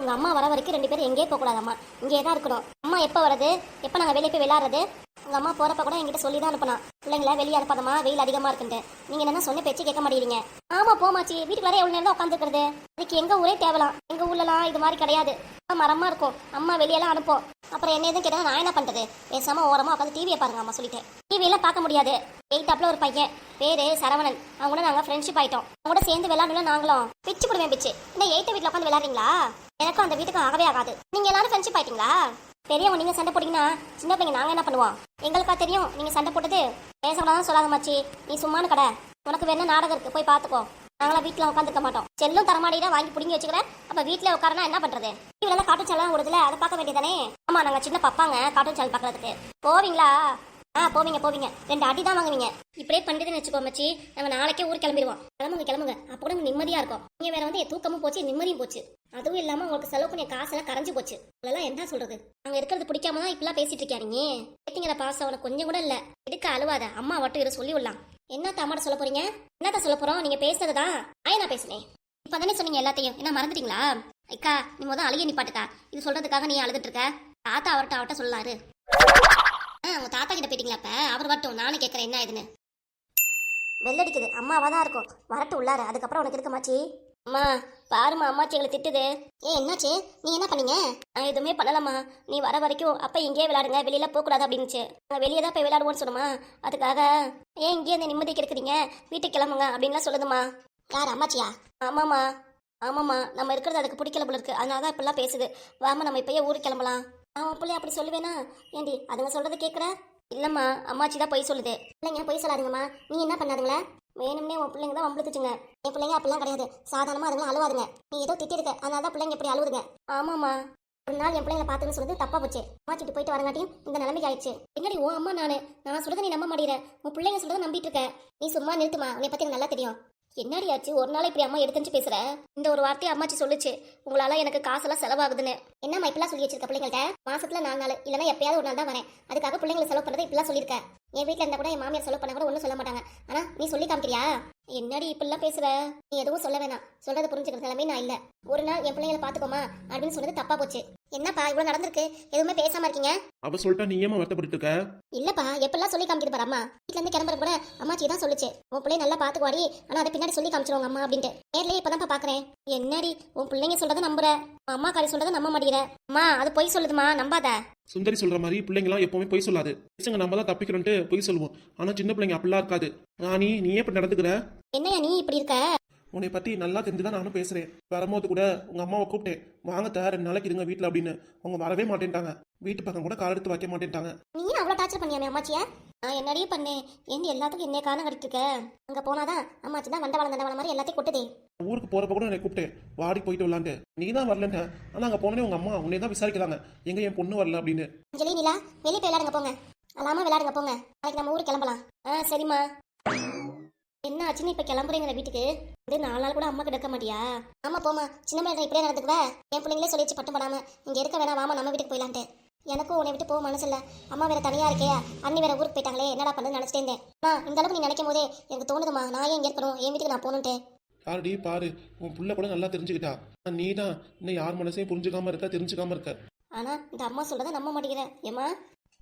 உங்கள் அம்மா வர வரைக்கும் 2 பேரும் எங்கேயே போகக்கூடாதம்மா, இங்கே தான் இருக்கணும். அம்மா எப்போ வரது, எப்போ நாங்கள் வெளியே போய் விளையாடுறது? உங்கள் அம்மா போகிறப்ப கூட என்கிட்ட சொல்லி தான் அனுப்பினா, பிள்ளைங்கள வெளியே அனுப்பாதம்மா, வெயில் அதிகமாக இருக்குன்ட்டு. நீங்கள் என்ன சொன்ன பேச்சு கேட்க மாட்டேங்கிறீங்க. ஆமாம் போமாச்சி, வீட்டுக்குள்ளார எவ்வளோ நேரம் தான் உட்காந்துருக்குறது? அதுக்கு எங்கள் ஊரே தேவலாம். எங்கள் ஊர்லலாம் இது மாதிரி கிடையாது. மரமாக இருக்கும், அம்மா வெளியெல்லாம் அனுப்போம். அப்புறம் என்ன எதுவும் கேட்டால் நான் என்ன பண்ணுறது? பேசாமல் ஓரமாக உட்காந்து டிவியை பாருங்க அம்மா சொல்லிட்டேன். டிவியெல்லாம் பார்க்க முடியாது. 8 ஒரு பையன் பேர் சரவணன், அவங்க கூட நாங்கள் ஃப்ரெண்ட்ஷிப் ஆகிட்டோம். அவங்க கூட சேர்ந்து விளையாடணும். நாங்களும் பிச்சு போடுவேன் பிச்சு. இன்னும் 8 வீட்டில் உட்காந்து விளையாடுறீங்களா? எனக்கும் அந்த வீட்டுக்கும் ஆகவே ஆகாது. நீங்கள் எல்லாரும் ஃப்ரெண்ட்ஷிப் ஆகிட்டீங்களா? பெரியவங்க நீங்கள் சண்டை போட்டிங்கன்னா சின்ன பிள்ளைங்க நாங்கள் என்ன பண்ணுவோம்? எங்களுக்கா தெரியும் நீங்கள் சண்டை போட்டது. பேசக்கூடாதான் சொல்லாத மாச்சி, நீ சும்மானு கடை. உனக்கு வேணா நாடகம் இருக்குது, போய் பார்த்துக்கோ. நாங்களாம் வீட்டில் உட்காந்துக்க மாட்டோம். செல்லும் தரமாடினா வாங்கி பிடிங்கி வச்சுக்கிறேன். அப்போ வீட்டில் உட்காரனா என்ன பண்ணுறது? டிவிலாம் கார்ட்டூன் சேனல் ஓடுதுல, அதை பார்க்க வேண்டியதானே. ஆமாம், நாங்கள் சின்ன பப்பாங்க கார்ட்டூன் சேனல் பார்க்கறதுக்கு. போவீங்களா? போவீங்க 2 அடி தான் வாங்குவீங்க. இப்படியே பண்ணிட்டுன்னு வச்சுக்கோ மச்சி, நம்ம நாளைக்கே ஊர் கிளம்பிடுவோம். கிளம்புங்க. அப்போ கூட நிம்மதியாக இருக்கும். நீங்கள் வேற வந்து என் தூக்கமும் போச்சு, நிம்மதியும் போச்சு. அதுவும் இல்லாமல் உங்களுக்கு செலவு பண்ணி காசெல்லாம் கரைஞ்சு போச்சு. அதெல்லாம் என்ன சொல்றது? அங்கே இருக்கிறது பிடிக்காம தான் இப்பெல்லாம் பேசிட்டு இருக்காருங்க. கேட்டீங்கிற பாசம் அவனுக்கு கொஞ்சம் கூட இல்லை. எடுக்க அழுவாத, அம்மா மட்டும் இதை சொல்லி விடலாம். என்னத்த அம்மாட்ட சொல்ல போறீங்க? என்னத்த சொல்ல போறோம்? நீங்க பேசுறது தான் நான் பேசுனேன். இப்போ தானே சொன்னீங்க எல்லாத்தையும், என்ன மறந்துட்டீங்களா? அக்கா, நீ முதல் அழுகிய நிப்பாட்டுக்கா. இது சொல்றதுக்காக நீ அழுதுட்டு இருக்க. தாத்தா அவர்கிட்ட சொல்லாரு. உங்க தாத்தா கிட்ட போயிட்டீங்களா? அப்ப அவர் வரட்டும், நானும் கேட்கறேன் என்ன இதுன்னு. வெள்ளடிக்குது, அம்மாவா தான் இருக்கும். வரட்டும் உள்ளாரு, அதுக்கப்புறம் உனக்கு இருக்க மாச்சி. அம்மா பாருமா, அம்மாச்சி எங்களை திட்டுது. என்னாச்சு? நீ என்ன பண்ணீங்க? நான் எதுவுமே பண்ணலாமா. நீ வர வரைக்கும் அப்ப இங்கேயே விளையாடுங்க, வெளியில போகக்கூடாது அப்படின்னுச்சு. நாங்கள் வெளியே தான் போய் விளையாடுவோன்னு சொன்னோமா, அதுக்காக ஏன் இங்கேயே இந்த நிம்மதிக்கு இருக்கிறீங்க, வீட்டுக்கு கிளம்புங்க அப்படின்லாம் சொல்லுதுமா. யார், அம்மாச்சியா? ஆமாம்மா, நம்ம இருக்கிறது அதுக்கு பிடிக்கல போல இருக்கு, அதனால தான் இப்பெல்லாம் பேசுது. வாமா நம்ம இப்பயே ஊருக்கு கிளம்பலாம். அவன் பிள்ளை அப்படி சொல்லுவேனா? ஏண்டி அதுங்க சொல்றது கேட்குற? இல்லைம்மா, அம்மாச்சி தான் பொய் சொல்லுது. பிள்ளைங்க பொய் சொல்லாதுங்கம்மா. நீ என்ன பண்ணாதுங்களா? வேணும்னே உன் பிள்ளைங்க தான் வம்பளுத்துச்சுங்க. என் பிள்ளைங்க அப்படிலாம் கிடையாது. சாதாரணமாக அதுங்களும் அழுவாதுங்க. நீ ஏதோ திட்டிருக்க, அதனால தான் பிள்ளைங்க இப்படி அழுவுதுங்க. ஆமாம்மா, ஒரு நாள் என் பிள்ளைங்களை பார்த்துன்னு சொல்லுது தப்பா போச்சு. அம்மாச்சிட்டு போயிட்டு வரங்காட்டியும் இந்த நிலைமைக்கு ஆயிடுச்சு. என்னடி ஓ அம்மா நான் சொல்றதை நீ நம்ப மாட்டேற. உன் பிள்ளைங்க சொல்றதை நம்பிட்டு இருக்க. நீ சும்மா நிறுத்துமா, உன்னை பத்தி எனக்கு நல்லா தெரியும். என்னடி ஆச்சு? ஒரு நாள் இப்படி அம்மா எடுத்துச்சு பேசுற? இந்த ஒரு வார்த்தையை அம்மாச்சி சொல்லுச்சு, உங்களால எனக்கு காசெல்லாம் செலவாகுதுன்னு. என்னம்மா இப்பெல்லாம் சொல்லி வச்சிருக்க பிள்ளைங்கள்ட்ட? மாசத்துல 4 நாள் இல்லைன்னா எப்பயாவது ஒரு நாள் தான் வரேன், அதுக்காக பிள்ளைங்களை செலவு பண்றதை இப்பெல்லாம் சொல்லியிருக்க. என் வீட்டில் இருந்தால் கூட என் மாமியார் செலவு பண்ண கூட ஒன்றும் சொல்ல மாட்டாங்க. ஆனா நீ சொல்லி காமிக்கிறியா? என்னடி இப்பெல்லாம் பேசுற? நீ எதுவும் சொல்ல வேணாம், சொல்றதை புரிஞ்சுக்கிற நிலைமை நான் இல்லை. ஒரு நாள் என் பிள்ளைங்களை பாத்துக்கோமா அப்படின்னு சொன்னது தப்பா போச்சு. என்னப்பா இவ்வளவு நடந்திருக்கு, எதுவுமே பேசாம இருக்கீங்க? அவ சொல்லிட்டா நீ ஏமா வருத்தப்பட்டு இருக்க? இல்லப்பா, எப்பெல்லாம் சொல்லி காமிக்கிது பாரு அம்மா. வீட்டுல இருந்து கிளம்புற கூட அம்மாச்சி தான் சொல்லுச்சு, உன் பிள்ளை நல்லா பாத்துக்குவாடி, ஆனா அதை பின்னாடி சொல்லி காமிச்சிருவாங்க அம்மா அப்படின்ட்டு. நேர்லயே இப்பதான் பாக்குறேன். என்னடி உன் பிள்ளைங்க சொல்றதை நம்புற, அம்மா காரி சொல்றதை நம்ப மாட்டேங்கிற. அம்மா அது பொய் சொல்லுதுமா, நம்பாத. சுந்தரி சொல்ற மாதிரி பிள்ளைங்களாம் எப்பவுமே பொய் சொல்லாது. பசங்க நம்ம தான் தப்பிக்கிறோன்ட்டு பொய் சொல்லுவோம். ஆனா சின்ன பிள்ளைங்க அப்படிலாம் இருக்காது. நீ இப்படி நடந்துக்கிற? என்னையா நீ இப்படி இருக்க? உன்னை பத்தி நல்லா தெரிஞ்சுதான் நானும் பேசுறேன். வரும்போது கூட உங்க அம்மாவை கூப்பிட்டேன், வாங்க 2 நாளைக்கு இருங்க வீட்டுல அப்படின்னு. அவங்க வரவே மாட்டேன்ட்டாங்க. வீட்டு பக்கம் கூட கால் எடுத்து வைக்க மாட்டேன்ட்டாங்க. நீ அவ்வளவு டார்ச்சர் பண்ணியாமே அம்மாச்சியா? நான் என்னடியே பண்ணேன்? ஏன் எல்லாத்துக்கும் என்ன காரணம் கட்டிட்டு இருக்க? அங்க போனாதான் அம்மாச்சி தான் வண்டவாளம் மாதிரி எல்லாத்தையும் கொட்டுதே. ஊருக்கு போறப்ப கூட என்னை கூப்பிட்டேன், வாடி போயிட்டு வரலான்ட்டு. நீ தான் வரலன்ன. ஆனா அங்க போனே உங்க அம்மா உன்னை தான் விசாரிக்கிறாங்க, எங்க என் பொண்ணு வரல அப்படின்னு. அஞ்சலி நிலா, வெளியே போய் விளையாடுங்க போங்க. அல்லாம விளையாடுங்க போங்க, நாளைக்கு நம்ம ஊருக்கு கிளம்பலாம். சரிம்மா. என்ன ஆச்சுன்னு இப்ப கிளம்புறீங்க வீட்டுக்கு? 4 நாள் கூட அம்மா கிடக்க மாட்டியா? ஆமா போமா, சின்ன மேல இப்படியே நடந்துக்குவ. என் பிள்ளைங்களே சொல்லிச்சு பட்டம் படாம இங்க இருக்க வேணா, வாமா நம்ம வீட்டுக்கு போயிடலான்ட்டு. எனக்கும் உன்னை விட்டு போக மனசு இல்ல. அம்மா வேற தனியா இருக்கே, அண்ணி வேற ஊருக்கு போயிட்டாங்களே, என்னடா பண்ணு நினைச்சிட்டே இருந்தேன். இந்த அளவுக்கு நீ நினைக்கும் போதே எனக்கு தோணுதுமா, நான் ஏன் இங்க இருக்கணும், என் வீட்டுக்கு நான் போகணுன்ட்டு. பாருடி பாரு, உன் புள்ள கூட நல்லா தெரிஞ்சுக்கிட்டா. நீ தான் இன்னும் யார் மனசையும் புரிஞ்சுக்காம இருக்க, தெரிஞ்சுக்காம இருக்க. ஆனா இந்த அம்மா சொல்றத நம்ப மாட்டேங்கிற. ஏமா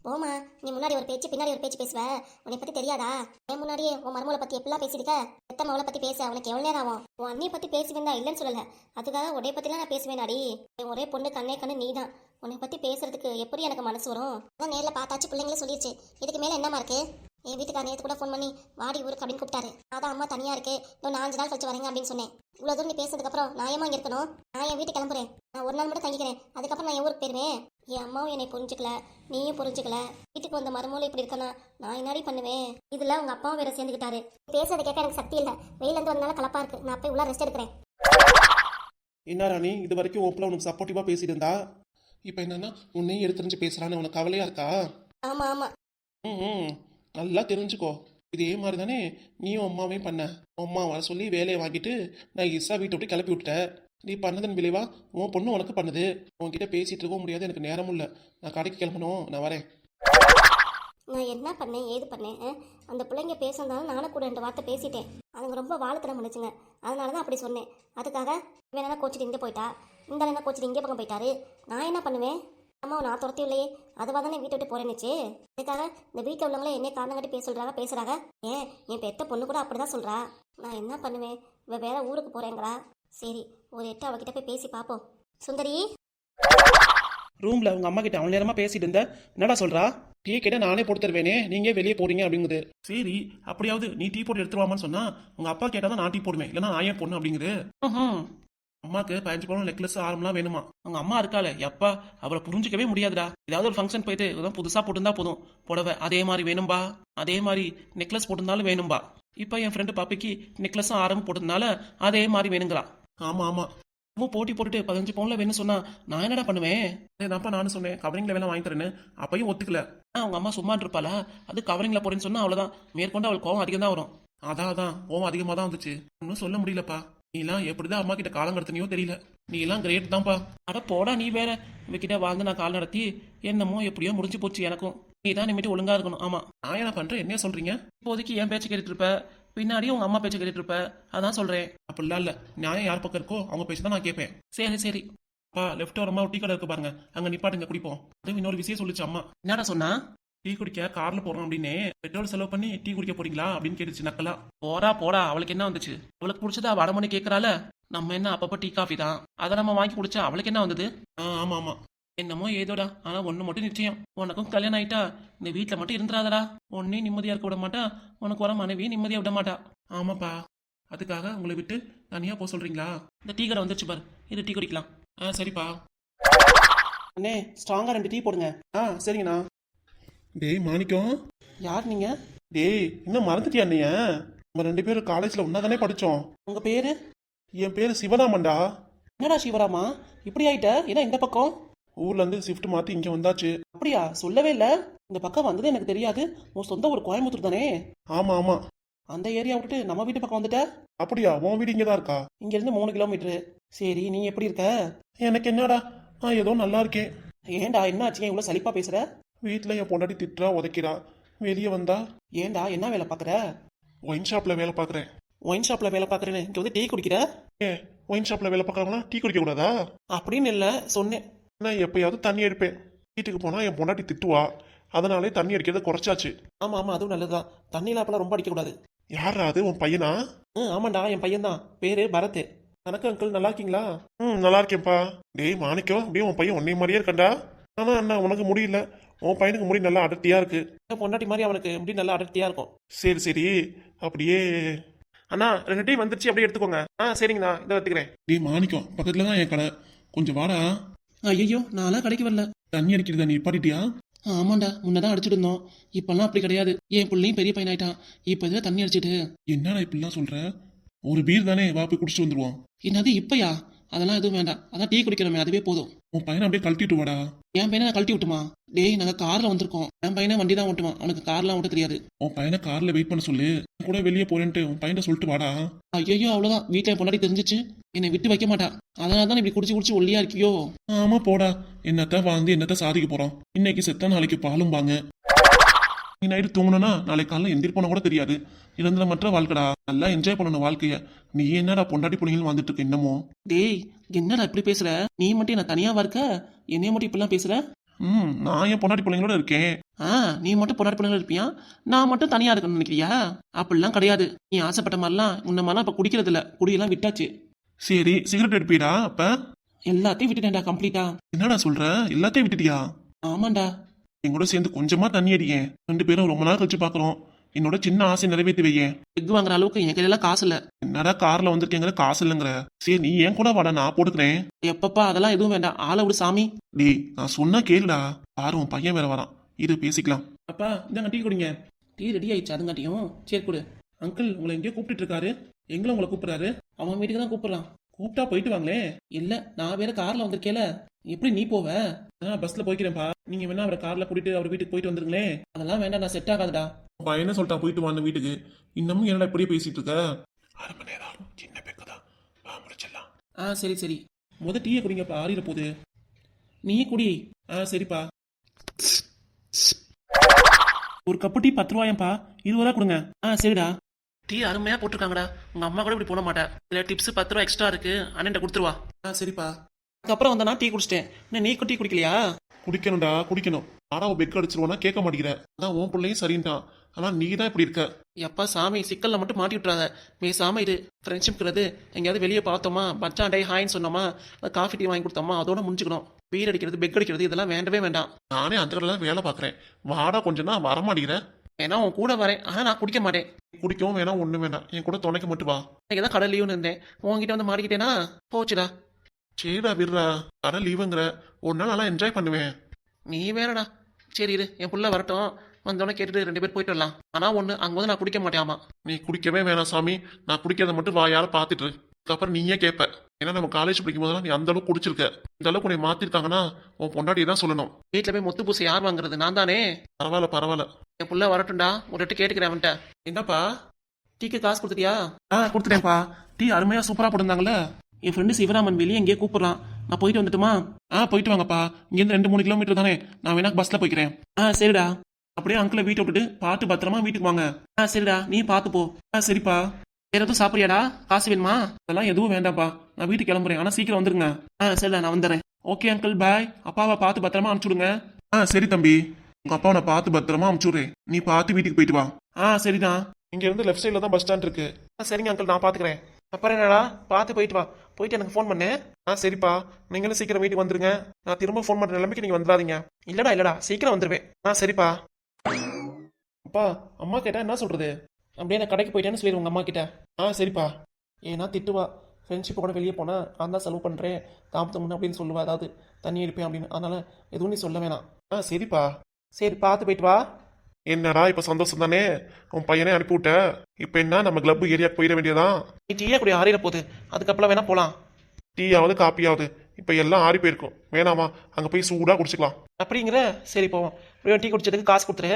போமா, நீ முன்னாடி ஒரு பேச்சு பின்னாடி ஒரு பேச்சு பேசுவ. உன்னை பத்தி தெரியாதா? என் முன்னாடியே உன் மருமகளை பத்தி எப்பெல்லாம் பேசிருக்க. எத்த மவளை பத்தி பேச உனக்கு எவ்வளவு நேரம் ஆகும்? உன் அண்ணியை பத்தி பேசுவேன் தான், இல்லைன்னு சொல்லல. அதுக்காக உடைய பத்திலாம் நான் பேசுவேனாடி? என் ஒரே பொண்ணு கண்ணே கண்ணு நீ தான். உன்னை பத்தி பேசுறதுக்கு எப்படி எனக்கு மனசு வரும்? அதான் நேரில் பார்த்தாச்சு, பிள்ளைங்களே சொல்லிடுச்சு. இதுக்கு மேல என்னமா இருக்கு? என் வீட்டுக்கார நேற்று கூட ஃபோன் பண்ணி வாடி ஊருக்கு அப்படின்னு கூப்பிட்டாரு. அதான் அம்மா தனியா இருக்கு, இன்னும் 5 நாள் கழிச்சு வரேங்க அப்படின்னு சொன்னேன். இவ்வளவு தூரம் நீ பேசுறதுக்கு அப்புறம் நான் ஏமா இங்க இருக்கணும்? நான் என் வீட்டுக்கு கிளம்புறேன். நான் ஒரு நாள் மட்டும் தங்கிக்கிறேன், அதுக்கப்புறம் நான் என் ஊருக்கு போயிருவேன். என் அம்மாவும் என்னை புரிஞ்சுக்கல, நீயும் புரிஞ்சுக்கல. வீட்டுக்கு வந்த மருமூலை இப்படி இருக்கனா நான் என்னடி பண்ணுவேன்? இதுல உங்க அப்பாவும் வேற சேர்ந்துக்கிட்டாரு. பேசுறதை கேட்க எனக்கு சக்தி இல்ல. வெயில இருந்து வந்தனால கலப்பா இருக்கு, நான் போய் உள்ள ரெஸ்ட் எடுக்கிறேன். என்ன ராணி, இது வரைக்கும் ஓப்பல உனக்கு சப்போர்ட்டிவா பேசிட்டு இருந்தா, இப்ப என்னன்னா உன்னையும் எடுத்துரிஞ்சு பேசுறான்னு உனக்கு கவலையா இருக்கா? ஆமா ஆமா. நல்லா தெரிஞ்சுக்கோ. இதே மாதிரி தானே நீயும் அம்மாவையும் பண்ண. அம்மா வர சொல்லி வேலையை வாங்கிட்டு நான் இசா வீட்டை விட்டு கிளப்பி விட்டேன். நீ பண்ணதன் விளைவா உன் பொண்ணு உனக்கு பண்ணுது. உன்கிட்ட பேசிட்டு இருக்கவும் முடியாது, எனக்கு நேரமும் இல்லை. நான் கடைக்கு கிளம்பணும், நான் வரேன். நான் என்ன பண்ணேன் ஏது பண்ணேன்? அந்த பிள்ளைங்க பேசுறதாலும் நானும் கூட 2 வார்த்தை பேசிட்டேன். அதுங்க ரொம்ப வாழத்தனம் பண்ணுச்சுங்க, அதனால தான் அப்படி சொன்னேன். அதுக்காக வேணா கோச்சிட்டு இங்கே போயிட்டா. இந்த என்ன கோச்சு இங்கே பக்கம் போயிட்டாரு. நான் என்ன பண்ணுவேன்? அம்மாவை நான் துரத்தி இல்லையே, அதுவாக தானே வீட்டை விட்டு போறேன்னுச்சு. அதுக்காக இந்த வீட்டில் உள்ளவங்களே என்ன காரணம் காட்டி பேசுறாங்க. ஏன் என் பெத்த பொண்ணு கூட அப்படிதான் சொல்றா. நான் என்ன பண்ணுவேன்? இவ வேற ஊருக்கு போறேங்கிறா. சரி, ஒரு எட்டு அவகிட்ட போய் பேசி பார்ப்போம். சுந்தரி, ரூம்ல உங்க அம்மா கிட்ட அவன் நேரமா பேசிட்டு இருந்த என்னடா சொல்றா? டீ கேட்ட நானே போட்டு தருவேனே, நீங்க வெளியே போறீங்க அப்படிங்குது. சரி, அப்படியாவது நீ டீ போட்டு எடுத்துருவாமான்னு சொன்னா உங்க அப்பா கேட்டாதான் நான் டீ போடுவேன், இல்லைன்னா நான் ஏன் பொண்ணு அப்படிங்குது. அம்மாக்கு 15 பவுன் நெக்லஸ் ஆரம்லாம் வேணுமா? அவங்க அம்மா இருக்காளே எப்பா, அவளை புரிஞ்சிக்கவே முடியாதுடா. ஏதாவது ஒரு ஃபங்க்ஷன் போயிட்டு ஏதாவது புதுசா போட்டுருந்தா போதும், புடவை அதே மாதிரி வேணும்பா, அதே மாதிரி நெக்லஸ் போட்டிருந்தாலும் வேணும்பா. இப்ப என் ஃப்ரெண்டு பாப்பிக்கு நெக்லஸும் ஆரம்பம் போட்டதுனால அதே மாதிரி வேணுங்கிறா. ஆமா ஆமா, போட்டி போட்டுட்டு 15 பவுன்ல வேணும் சொன்னா நான் என்னடா பண்ணுவேன்? அதான்ப்பா நானும் சொன்னேன் கவரிங்ல வேணா வாங்கி தரேன்னு, அப்பயும் ஒத்துக்கல. அவங்க அம்மா சும்மா இருப்பாளா? அது கவரிங்ல போறேன்னு சொன்னா அவ்வளவுதான், மேற்கொண்டு அவள் கோவம் அதிகம் தான் வரும். அதான் கோவம் அதிகமா தான் வந்துச்சு. ஒன்னும் சொல்ல முடியலப்பா. நீலாம் எப்படிதான் அம்மா கிட்ட காலம் கடத்தினியோ தெரியல. நீ எல்லாம் கிரேட் தான்ப்பா. அட போடா, நீ வேற இவகிட்ட வாழ்ந்து நான் கால் நடத்தி என்னமோ எப்படியோ முடிஞ்சு போச்சு. எனக்கும் நீ தான் நிமிட்டு ஒழுங்கா இருக்கணும். ஆமா, நான் என்ன பண்றேன்? என்ன சொல்றீங்க? இப்போதைக்கு என் பேச்சு கேட்டுட்டு இருப்ப, பின்னாடியும் உங்க அம்மா பேச்சு கேட்டுட்டு இருப்ப, அதான் சொல்றேன். அப்படிலாம் இல்ல, நியாயம் யார் பக்கம் இருக்கோ அவங்க பேச்சு தான் நான் கேட்பேன். சரி பா, லெஃப்ட் ஓரமா ஒரு டீ கடை இருக்கு பாருங்க, அங்க நிப்பாட்டுங்க குடிப்போம். அது இன்னொரு விஷயம் சொல்லிச்சு அம்மா. என்னடா சொன்னா? டீ குடிக்க கார்ல போறோம் அப்படின்னு பெட்ரோல் செலவு பண்ணி டீ குடிக்க போறீங்களா அப்படின்னு கேட்டுச்சு நக்கலா. போடா, அவளுக்கு என்ன வந்துச்சு? அவளுக்கு பிடிச்சதா வடமணி கேட்கறால, நம்ம என்ன அப்பப்ப டீ காஃபி தான், அதை நம்ம வாங்கி குடிச்சா அவளுக்கு என்ன வந்தது? ஆமா, என்னமோ ஏதோடா. ஆனா ஒண்ணு மட்டும் நிச்சயம், உனக்கும் கல்யாணம் ஆயிட்டா இந்த வீட்டுல மட்டும் இருந்துராதடா. உன்னையும் நிம்மதியா இருக்க விட மாட்டா, உனக்கு வர மனைவியும் நிம்மதியா விட மாட்டா. ஆமாப்பா, அதுக்காக உங்களை விட்டு தனியா போக சொல்றீங்களா? இந்த டீ கடை வந்துருச்சு பாரு, இது டீ குடிக்கலாம். சரிப்பா. அண்ணே, ஸ்ட்ராங்கா 2 டீ போடுங்க. சரிங்கண்ணா. டேய் மாணிக்கம், யார் நீங்க? டேய், இன்னும் மறந்துட்டியா நீ? நம்ம 2 பேரும் காலேஜ்ல ஒன்னா தானே படிச்சோம். உங்க பேரு? என் பேரு சிவராமன்டா. என்னடா சிவராமா, இப்படி ஆயிட்ட? ஏன்னா இந்த பக்கம் ஊர்ல இருந்து ஷிஃப்ட் மாத்தி இங்க வந்தாச்சு. அப்படியா? சொல்லவே இல்ல. இந்த பக்கம் வந்தது எனக்கு தெரியாது. உன் சொந்த ஊர் கோயம்புத்தூர் தானே? ஆமா. அந்த ஏரியா விட்டுட்டு நம்ம வீட்டு பக்கம் வந்துட்ட? அப்படியா? உன் வீடு இங்கதான் இருக்கா? இங்க இருந்து 3 கிலோமீட்டர். சரி, நீ எப்படி இருக்க? எனக்கு என்னடா, ஏதோ நல்லா இருக்கேன். ஏன்டா, என்ன ஆச்சு? இவ்வளவு சலிப்பா பேசுற? வீட்டுல என் பொண்டாட்டி திட்டுறா, உதைக்கிறா. வெளியே வந்தா ஏன்டா, என்ன வேலை பாக்குற? ஒயின் ஷாப்ல வேலை பாக்குறேன். ஒயின் ஷாப்ல வேலை பாக்குறேன்னு இங்க வந்து டீ குடிக்கிற? ஒயின் ஷாப்ல வேலை பாக்குறவங்களா டீ குடிக்க கூடாதா? அப்படின்னு இல்ல சொன்னேன். நான் எப்பயாவது தண்ணி எடுப்பேன். வீட்டுக்கு போனா என் பொண்டாட்டி திட்டுவா, அதனாலே தண்ணி அடிக்கிறத குறைச்சாச்சு. ஆமா, அதுவும் நல்லதுதான். தண்ணியில அப்பெல்லாம் ரொம்ப அடிக்க கூடாது. யாரா அது, உன் பையனா? ஆமாண்டா, என் பையன் தான். பேரு பரத். வணக்கம் அங்கிள், நல்லா இருக்கீங்களா? நல்லா இருக்கேன்ப்பா. டேய் மாணிக்கம், அப்படியே உன் பையன் உன்னை மாதிரியே இருக்கண்டா. ஆனா அண்ணா, உனக்கு முடியல. உன் பையனுக்கு முடி நல்லா அடர்த்தியா இருக்கு. பொண்டாட்டி மாதிரி அவனுக்கு முடி நல்லா அடர்த்தியா இருக்கும். சரி, அப்படியே. அண்ணா 2 டீ வந்துருச்சு, அப்படியே எடுத்துக்கோங்க. சரிங்கண்ணா, இதை எடுத்துக்கிறேன். டேய் மாணிக்கம், பக்கத்துல தான் என் கடை, கொஞ்சம் வாடா. ஐயோ, நான்லாம் கடைக்கு வரல. தண்ணி அடிக்கிறதா நீ பாட்டிட்டியா? ஆமாண்டா, முன்னதான் அடிச்சுட்டு இருந்தோம். இப்பெல்லாம் அப்படி கிடையாது. என் பிள்ளையும் பெரிய பையன் ஆயிட்டான். இப்ப இதுல தண்ணி அடிச்சிட்டு. என்னடா இப்படிலாம் சொல்ற? ஒரு பீர் தானே, வா போய் குடிச்சிட்டு வந்துருவோம். என்னது இப்பயா? அதெல்லாம் எதுவும் வேண்டாம், அதான் டீ குடிக்கிறோமே அதுவே போதும். உன் பையனை அப்படியே கழட்டிட்டு வாடா. என் பையனை நான் கழட்டி விட்டுமா? டேய், நாங்க கார்ல வந்திருக்கோம். என் பையனை வண்டி தான் ஓட்டுவான், அவனுக்கு கார்லாம் ஓட்ட தெரியாது. உன் பையனை கார்ல வெயிட் பண்ண சொல்லு, கூட வெளியே போறேன்ட்டு உன் பையனை சொல்லிட்டு வாடா. ஐயோ, அவ்வளவுதான். வீட்டுல பொண்டாடி தெரிஞ்சிச்சு என்னை விட்டு வைக்க மாட்டா. அதனால தான் இப்படி குடிச்சு ஒல்லியா இருக்கியோ? ஆமா போடா, என்னத்த வாழ்ந்து என்னத்த சாதிக்க போறோம்? இன்னைக்கு செத்தா நாளைக்கு பாலும் வாங்க. நீ நைட்டு தூங்கணும்னா நாளைக்கு காலைல எந்திரிப்போன கூட தெரியாது. நிரந்தரமற்ற வாழ்க்கடா, நல்லா என்ஜாய் பண்ணணும் வாழ்க்கைய. நீ என்னடா பொண்டாட்டி பிள்ளைங்களும் வந்துட்டு இருக்க இன்னமும்? டேய், என்னடா இப்படி பேசுற? நீ மட்டும் என்ன தனியாவா இருக்க? என்னைய மட்டும் இப்படிலாம் பேசுற? நான் என் பொண்டாட்டி பிள்ளைங்களோட இருக்கேன். நீ மட்டும் பொண்டாட்டி பிள்ளைங்களோட இருப்பியா? நான் மட்டும் தனியா இருக்கணும்னு நினைக்கிறியா? அப்படிலாம் கிடையாது. நீ ஆசைப்பட்ட மாதிரிலாம் முன்ன மாதிரிலாம் இப்ப குடிக்கிறது இல்ல, குடியெல்லாம் விட்டாச்சு. சரி, சிகரெட் எடுப்பீடா? அப்ப எல்லாத்தையும் விட்டுட்டேன்டா கம்ப்ளீட்டா. என்னடா சொல்ற? எல்லாத்தையும் விட்டுட்டியா? ஆமாண்டா. எங்கூட சேர்ந்து கொஞ்சமா தண்ணி அடியேன். 2 பேரும் ரொம்ப நாள் கழிச்சு பாக்குறோம். என்னோட சின்ன ஆசை நிறைவேற்றி வையேன். எக் வாங்குற அளவுக்கு என் கையில காசு இல்ல. என்னடா கார்ல வந்திருக்கேங்கிற காசு இல்லைங்கிற? சரி, நீ ஏன் கூட வாடா, நான் போட்டுக்கிறேன். எப்பப்பா, அதெல்லாம் எதுவும் வேண்டாம், ஆளை விடு சாமி. டேய், நான் சொன்னா கேளுடா. பாரு, உன் பையன் வேற வரான், இரு பேசிக்கலாம். அப்பா, இந்தாங்க டீ குடிங்க. டீ ரெடி ஆயிடுச்சு, அதுங்காட்டியும் சரி கொடு. அங்கிள் உங்களை எங்கேயோ கூப்பிட்டு இருக்காரு. எங்களை உங்களை கூப்பிடுறாரு? அவன் வீட்டுக்கு தான் கூப்பிடுறான். கூப்பிட்டா போயிட்டு வாங்களே. இல்ல, நான் வேற கார்ல வந்திருக்கேல, எப்படி நீ போவ? பஸ்ல போய்க்கிறேன்ப்பா. நீங்க வேணா அவரை கார்ல கூட்டிட்டு அவர் வீட்டுக்கு போயிட்டு வந்துருங்களே. அதெல்லாம் வேண்டாம், நான் செட் ஆகாதுடா. என்ன சொல்லிட்டா போயிட்டு வாங்க வீட்டுக்கு. இன்னமும் என்னடா இப்படியே பேசிட்டு இருக்க? 1/2 மணி நேரம் சின்ன பெக்குதான், முடிச்சிடலாம். சரி, முத டீயை குடிங்கப்பா, ஆறிட போகுது. நீ குடி. சரிப்பா. ஒரு கப்பு டீ 10 ரூபாயப்பா, 20 ரூபா கொடுங்க. சரிடா. டீ அருமையா போட்டிருக்காங்கடா. உங்க அம்மா கூட இப்படி போட மாட்டா. இல்ல டிப்ஸ் 10 ரூபா எக்ஸ்ட்ரா இருக்கு, அண்ணன் கொடுத்துருவா. சரிப்பா. அதுக்கப்புறம் வந்தா டீ குடிச்சிட்டேன். இன்னும் நீ டீ குடிக்கலையா? குடிக்கணும்டா குடிக்கணும். ஆனா அவன் பெக் அடிச்சிருவானா கேட்க மாட்டேங்கிறேன். அதான் உன் பிள்ளையும் சரின்ட்டான். ஆனா நீ தான் இப்படி இருக்க. எப்பா சாமி, சிக்கல்ல மட்டும் மாட்டி விட்டுறாத. பேசாம இரு. ஃப்ரெண்ட்ஷிப்ங்கிறது எங்கேயாவது வெளியே பார்த்தோமா, மச்சான் டே ஹாய்ன்னு சொன்னோமா, காஃபி டீ வாங்கி கொடுத்தோமா, அதோட முடிஞ்சுக்கணும். வீடு அடிக்கிறது, பெக் அடிக்கிறது இதெல்லாம் வேண்டவே வேண்டாம். நானே அந்த கடையில தான் வேலை பார்க்குறேன். வாடா கொஞ்சம் நான் வரமாட்டேங்கிறேன். ஏன்னா உன் கூட வரேன், ஆனால் நான் குடிக்க மாட்டேன். குடிக்கவும் வேணாம் ஒன்றும் வேண்டாம். என் கூட துணைக்க மட்டும் வா. இன்னைக்கு தான் கடை லீவுன்னு இருந்தேன். உன்கிட்ட வந்து மாட்டிக்கிட்டேனா போச்சுடா. சரிடா விடுறா. கடை லீவுங்கிற ஒரு நாள் நல்லா என்ஜாய் பண்ணுவேன். நீ வேறடா. சரி இரு, என் புள்ள வரட்டும். வந்தோடனே கேட்டுட்டு 2 பேர் போயிட்டு வரலாம். ஆனால் ஒன்று, அங்கே வந்து நான் குடிக்க மாட்டேன். நீ குடிக்கவே வேணாம் சாமி. நான் குடிக்கிறத மட்டும் வாயால பார்த்துட்டு இரு. அதுக்கப்புறம் நீயே கேட்ப. ஏன்னா நம்ம காலேஜ் படிக்கும் போதெல்லாம் நீ அந்த அளவுக்கு குடிச்சிருக்க. இந்த அளவுக்கு உன்னை மாத்திருக்காங்கன்னா உன் பொண்டாட்டி தான் சொல்லணும். வீட்டில் போய் முத்து பூசை யார் வாங்குறது? நான் தானே. பரவாயில்ல பரவாயில்ல. என் புள்ள வரட்டும்டா. ஒரு எட்டு கேட்டுக்கிறேன் அவன்கிட்ட. என்னப்பா? டீக்கு காசு கொடுத்துட்டியா? கொடுத்துட்டேன்ப்பா. டீ அருமையா சூப்பரா போட்டிருந்தாங்கல்ல. என் ஃப்ரெண்டு சிவராமன் வெளியே எங்கேயே கூப்பிடுறான். நான் போயிட்டு வந்துட்டுமா? போயிட்டு வாங்கப்பா. இங்கேருந்து 2-3 கிலோமீட்டர் தானே. நான் வேணா பஸ்ல போய்க்கிறேன். சரிடா. அப்படியே அங்கிளை வீட்டை விட்டுட்டு பார்த்து பத்திரமா வீட்டுக்கு வாங்க. சரிடா, நீ பார்த்து போ. சரிப்பா. வேற எதுவும் சாப்பிட்றியாடா? காசு வேணுமா? அதெல்லாம் எதுவும் வேண்டாம்ப்பா. நான் வீட்டுக்கு கிளம்புறேன். ஆனா சீக்கிரம் வந்துருங்க. சரிடா, நான் வந்துடுறேன். Okay uncle bye. அப்பாவை பார்த்து பத்திரமா அனுப்பிச்சுடுங்க. சரி தம்பி. உங்க அப்பாவை நான் பார்த்து பத்திரமா அனுப்பிச்சுடுறேன். நீ பார்த்து வீட்டுக்கு போயிட்டு வா. சரிதான். இங்க இருந்து லெஃப்ட் சைட்ல தான் பஸ் ஸ்டாண்ட் இருக்கு. சரிங்க அங்கிள், நான் பாத்துக்கிறேன். அப்புறம் என்னடா, பார்த்து போயிட்டு வா. போயிட்டு எனக்கு ஃபோன் பண்ணு. சரிப்பா. நீங்களும் சீக்கிரம் வீட்டுக்கு வந்துருங்க. நான் திரும்ப ஃபோன் பண்ற நிலைமைக்கு நீங்க வந்துடாதீங்க. இல்லடா, சீக்கிரம் வந்துருவேன். சரிப்பா. அப்பா, அம்மா கேட்டா என்ன சொல்றது? அப்படியே நான் கடைக்கு போயிட்டேன்னு சொல்லி உங்க அம்மா கிட்ட. சரிப்பா. ஏன்னா திட்டுவா. ஃப்ரெண்ட்ஷிப் கூட வெளியே போனா நான் தான் செலவு பண்றேன், தாமதம் பண்ண அப்படின்னு சொல்லுவா. அதாவது தண்ணி அடிப்பேன் அப்படின்னு. அதனால எதுவும் நீ சொல்ல வேணாம். சரிப்பா. சரி, பார்த்து போயிட்டு வா. என்னடா இப்ப சந்தோஷம் தானே? உன் பையனே அனுப்பிவிட்ட. இப்ப என்ன நம்ம கிளப் ஏரியாக்கு போயிட வேண்டியதான். நீ டீயே கூட ஆறிட போகுது. அதுக்கப்புறம் வேணா போலாம். டீயாவது காப்பியாவது இப்ப எல்லாம் ஆறி போயிருக்கும். வேணாமா? அங்க போய் சூடா குடிச்சுக்கலாம். அப்படிங்கிற? சரி போவோம். டீ குடிச்சதுக்கு காசு கொடுத்துரு.